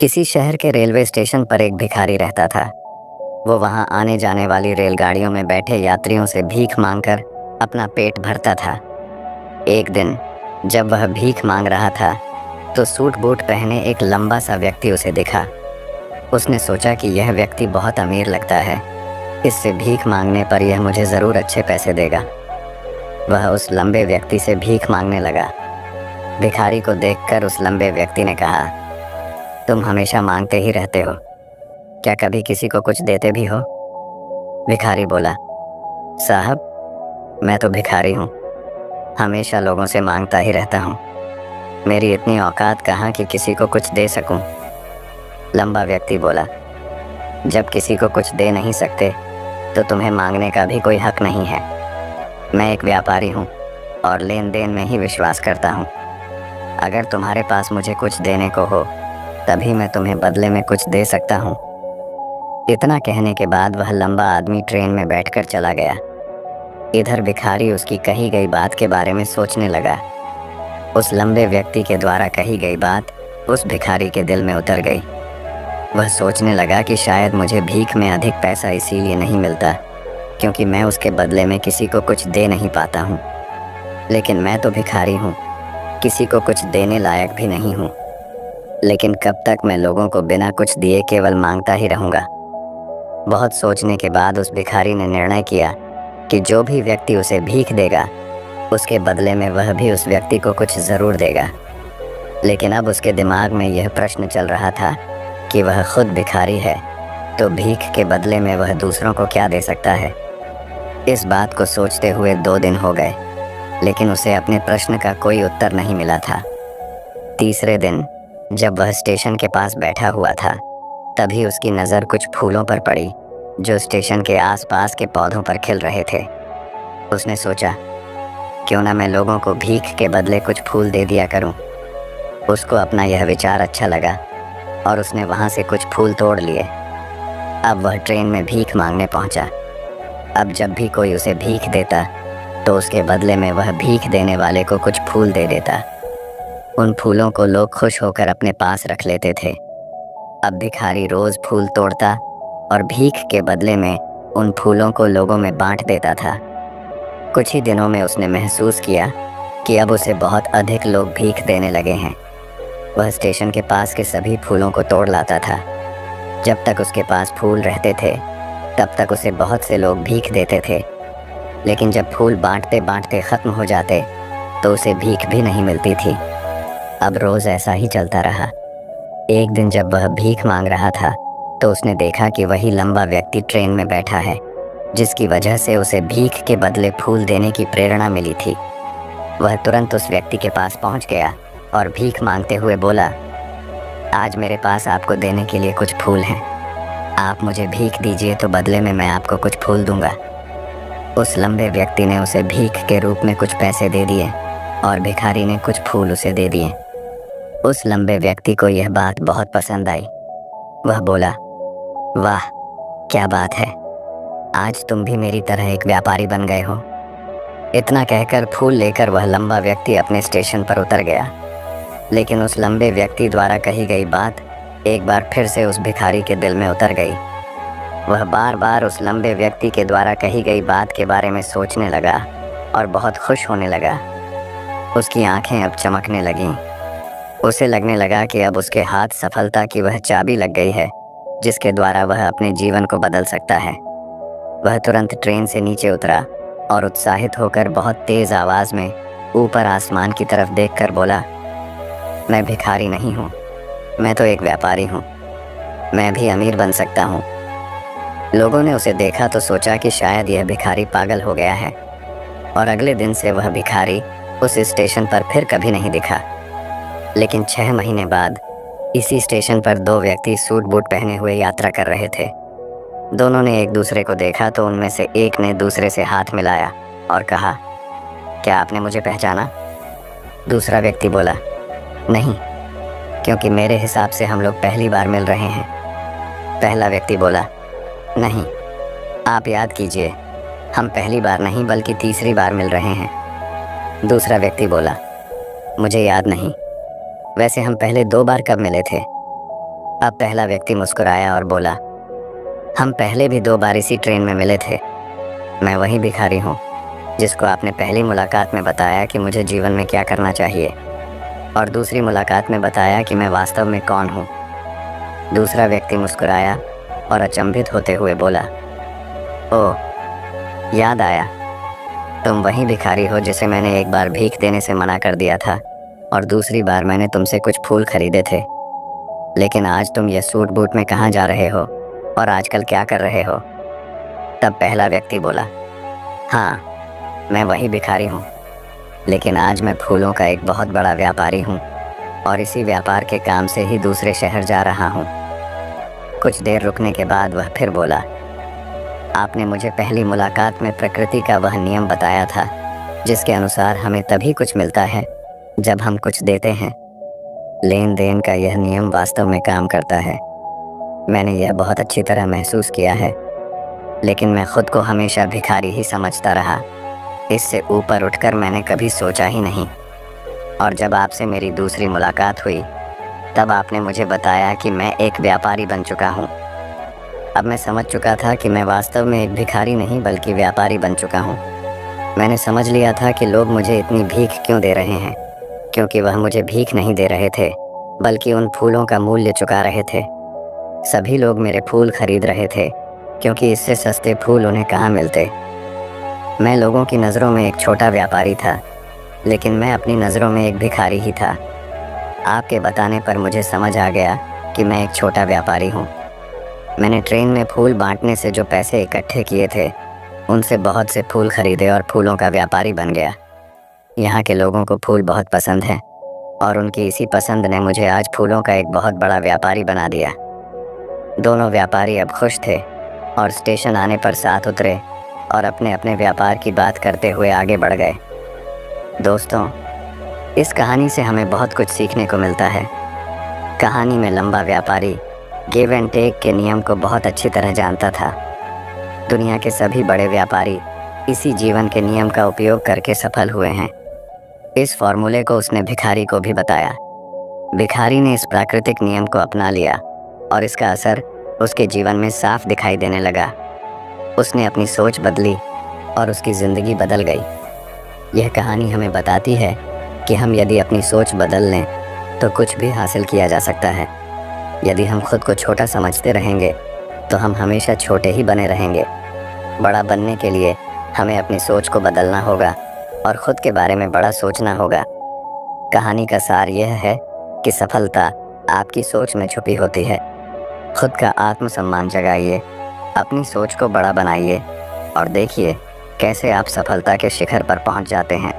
किसी शहर के रेलवे स्टेशन पर एक भिखारी रहता था। वो वहां आने जाने वाली रेलगाड़ियों में बैठे यात्रियों से भीख मांगकर अपना पेट भरता था। एक दिन जब वह भीख मांग रहा था तो सूट बूट पहने एक लंबा सा व्यक्ति उसे दिखा। उसने सोचा कि यह व्यक्ति बहुत अमीर लगता है, इससे भीख मांगने पर यह मुझे ज़रूर अच्छे पैसे देगा। वह उस लंबे व्यक्ति से भीख मांगने लगा। भिखारी को देखकर उस लंबे व्यक्ति ने कहा, तुम हमेशा मांगते ही रहते हो, क्या कभी किसी को कुछ देते भी हो? भिखारी बोला, साहब मैं तो भिखारी हूँ, हमेशा लोगों से मांगता ही रहता हूँ। मेरी इतनी औकात कहाँ कि किसी को कुछ दे सकूं। लंबा व्यक्ति बोला, जब किसी को कुछ दे नहीं सकते तो तुम्हें मांगने का भी कोई हक नहीं है। मैं एक व्यापारी हूँ और लेन देन में ही विश्वास करता हूँ। अगर तुम्हारे पास मुझे कुछ देने को हो तभी मैं तुम्हें बदले में कुछ दे सकता हूँ। इतना कहने के बाद वह लंबा आदमी ट्रेन में बैठकर चला गया। इधर भिखारी उसकी कही गई बात के बारे में सोचने लगा। उस लंबे व्यक्ति के द्वारा कही गई बात उस भिखारी के दिल में उतर गई। वह सोचने लगा कि शायद मुझे भीख में अधिक पैसा इसीलिए नहीं मिलता क्योंकि मैं उसके बदले में किसी को कुछ दे नहीं पाता हूँ। लेकिन मैं तो भिखारी हूँ, किसी को कुछ देने लायक भी नहीं हूँ। लेकिन कब तक मैं लोगों को बिना कुछ दिए केवल मांगता ही रहूँगा। बहुत सोचने के बाद उस भिखारी ने निर्णय किया कि जो भी व्यक्ति उसे भीख देगा उसके बदले में वह भी उस व्यक्ति को कुछ ज़रूर देगा। लेकिन अब उसके दिमाग में यह प्रश्न चल रहा था कि वह खुद भिखारी है तो भीख के बदले में वह दूसरों को क्या दे सकता है। इस बात को सोचते हुए 2 दिन हो गए, लेकिन उसे अपने प्रश्न का कोई उत्तर नहीं मिला था। तीसरे दिन जब वह स्टेशन के पास बैठा हुआ था तभी उसकी नज़र कुछ फूलों पर पड़ी जो स्टेशन के आसपास के पौधों पर खिल रहे थे। उसने सोचा, क्यों ना मैं लोगों को भीख के बदले कुछ फूल दे दिया करूं। उसको अपना यह विचार अच्छा लगा और उसने वहां से कुछ फूल तोड़ लिए। अब वह ट्रेन में भीख मांगने पहुंचा। अब जब भी कोई उसे भीख देता तो उसके बदले में वह भीख देने वाले को कुछ फूल दे देता। उन फूलों को लोग खुश होकर अपने पास रख लेते थे। अब भिखारी रोज़ फूल तोड़ता और भीख के बदले में उन फूलों को लोगों में बांट देता था। कुछ ही दिनों में उसने महसूस किया कि अब उसे बहुत अधिक लोग भीख देने लगे हैं। वह स्टेशन के पास के सभी फूलों को तोड़ लाता था। जब तक उसके पास फूल रहते थे तब तक उसे बहुत से लोग भीख देते थे, लेकिन जब फूल बांटते बांटते ख़त्म हो जाते तो उसे भीख भी नहीं मिलती थी। अब रोज़ ऐसा ही चलता रहा। एक दिन जब वह भीख मांग रहा था तो उसने देखा कि वही लंबा व्यक्ति ट्रेन में बैठा है, जिसकी वजह से उसे भीख के बदले फूल देने की प्रेरणा मिली थी। वह तुरंत उस व्यक्ति के पास पहुंच गया और भीख मांगते हुए बोला, आज मेरे पास आपको देने के लिए कुछ फूल हैं। आप मुझे भीख दीजिए तो बदले में मैं आपको कुछ फूल दूंगा। उस लंबे व्यक्ति ने उसे भीख के रूप में कुछ पैसे दे दिए और भिखारी ने कुछ फूल उसे दे दिए। उस लंबे व्यक्ति को यह बात बहुत पसंद आई। वह बोला, वाह क्या बात है, आज तुम भी मेरी तरह एक व्यापारी बन गए हो। इतना कहकर फूल लेकर वह लंबा व्यक्ति अपने स्टेशन पर उतर गया। लेकिन उस लंबे व्यक्ति द्वारा कही गई बात एक बार फिर से उस भिखारी के दिल में उतर गई। वह बार बार उस लंबे व्यक्ति के द्वारा कही गई बात के बारे में सोचने लगा और बहुत खुश होने लगा। उसकी आंखें अब चमकने लगीं। उसे लगने लगा कि अब उसके हाथ सफलता की वह चाबी लग गई है जिसके द्वारा वह अपने जीवन को बदल सकता है। वह तुरंत ट्रेन से नीचे उतरा और उत्साहित होकर बहुत तेज़ आवाज़ में ऊपर आसमान की तरफ देखकर बोला, मैं भिखारी नहीं हूँ, मैं तो एक व्यापारी हूँ, मैं भी अमीर बन सकता हूँ। लोगों ने उसे देखा तो सोचा कि शायद यह भिखारी पागल हो गया है और अगले दिन से वह भिखारी उस स्टेशन पर फिर कभी नहीं दिखा। लेकिन 6 महीने बाद इसी स्टेशन पर 2 व्यक्ति सूट बूट पहने हुए यात्रा कर रहे थे। दोनों ने एक दूसरे को देखा तो उनमें से एक ने दूसरे से हाथ मिलाया और कहा, क्या आपने मुझे पहचाना? दूसरा व्यक्ति बोला, नहीं, क्योंकि मेरे हिसाब से हम लोग पहली बार मिल रहे हैं। पहला व्यक्ति बोला, नहीं, आप याद कीजिए, हम पहली बार नहीं बल्कि तीसरी बार मिल रहे हैं। दूसरा व्यक्ति बोला, मुझे याद नहीं, वैसे हम पहले 2 बार कब मिले थे? अब पहला व्यक्ति मुस्कुराया और बोला, हम पहले भी 2 बार इसी ट्रेन में मिले थे। मैं वही भिखारी हूँ जिसको आपने पहली मुलाकात में बताया कि मुझे जीवन में क्या करना चाहिए, और दूसरी मुलाकात में बताया कि मैं वास्तव में कौन हूँ। दूसरा व्यक्ति मुस्कुराया और अचंभित होते हुए बोला, ओह, याद आया, तुम वही भिखारी हो जिसे मैंने एक बार भीख देने से मना कर दिया था और दूसरी बार मैंने तुमसे कुछ फूल खरीदे थे। लेकिन आज तुम ये सूट बूट में कहाँ जा रहे हो और आजकल क्या कर रहे हो? तब पहला व्यक्ति बोला, हाँ, मैं वही भिखारी हूँ, लेकिन आज मैं फूलों का एक बहुत बड़ा व्यापारी हूँ और इसी व्यापार के काम से ही दूसरे शहर जा रहा हूँ। कुछ देर रुकने के बाद वह फिर बोला, आपने मुझे पहली मुलाकात में प्रकृति का वह नियम बताया था जिसके अनुसार हमें तभी कुछ मिलता है जब हम कुछ देते हैं। लेन देन का यह नियम वास्तव में काम करता है। मैंने यह बहुत अच्छी तरह महसूस किया है, लेकिन मैं खुद को हमेशा भिखारी ही समझता रहा। इससे ऊपर उठकर मैंने कभी सोचा ही नहीं। और जब आपसे मेरी दूसरी मुलाकात हुई तब आपने मुझे बताया कि मैं एक व्यापारी बन चुका हूँ। अब मैं समझ चुका था कि मैं वास्तव में एक भिखारी नहीं बल्कि व्यापारी बन चुका हूँ। मैंने समझ लिया था कि लोग मुझे इतनी भीख क्यों दे रहे हैं, क्योंकि वह मुझे भीख नहीं दे रहे थे बल्कि उन फूलों का मूल्य चुका रहे थे। सभी लोग मेरे फूल खरीद रहे थे क्योंकि इससे सस्ते फूल उन्हें कहाँ मिलते। मैं लोगों की नज़रों में एक छोटा व्यापारी था, लेकिन मैं अपनी नज़रों में एक भिखारी ही था। आपके बताने पर मुझे समझ आ गया कि मैं एक छोटा व्यापारी हूँ। मैंने ट्रेन में फूल बांटने से जो पैसे इकट्ठे किए थे उनसे बहुत से फूल खरीदे और फूलों का व्यापारी बन गया। यहाँ के लोगों को फूल बहुत पसंद हैं और उनकी इसी पसंद ने मुझे आज फूलों का एक बहुत बड़ा व्यापारी बना दिया। दोनों व्यापारी अब खुश थे और स्टेशन आने पर साथ उतरे और अपने अपने व्यापार की बात करते हुए आगे बढ़ गए। दोस्तों, इस कहानी से हमें बहुत कुछ सीखने को मिलता है। कहानी में लंबा व्यापारी गिव एंड टेक के नियम को बहुत अच्छी तरह जानता था। दुनिया के सभी बड़े व्यापारी इसी जीवन के नियम का उपयोग करके सफल हुए हैं। इस फॉर्मूले को उसने भिखारी को भी बताया। भिखारी ने इस प्राकृतिक नियम को अपना लिया और इसका असर उसके जीवन में साफ दिखाई देने लगा। उसने अपनी सोच बदली और उसकी ज़िंदगी बदल गई। यह कहानी हमें बताती है कि हम यदि अपनी सोच बदल लें तो कुछ भी हासिल किया जा सकता है। यदि हम खुद को छोटा समझते रहेंगे तो हम हमेशा छोटे ही बने रहेंगे। बड़ा बनने के लिए हमें अपनी सोच को बदलना होगा और ख़ुद के बारे में बड़ा सोचना होगा। कहानी का सार यह है कि सफलता आपकी सोच में छुपी होती है। खुद का आत्मसम्मान जगाइए, अपनी सोच को बड़ा बनाइए और देखिए कैसे आप सफलता के शिखर पर पहुंच जाते हैं।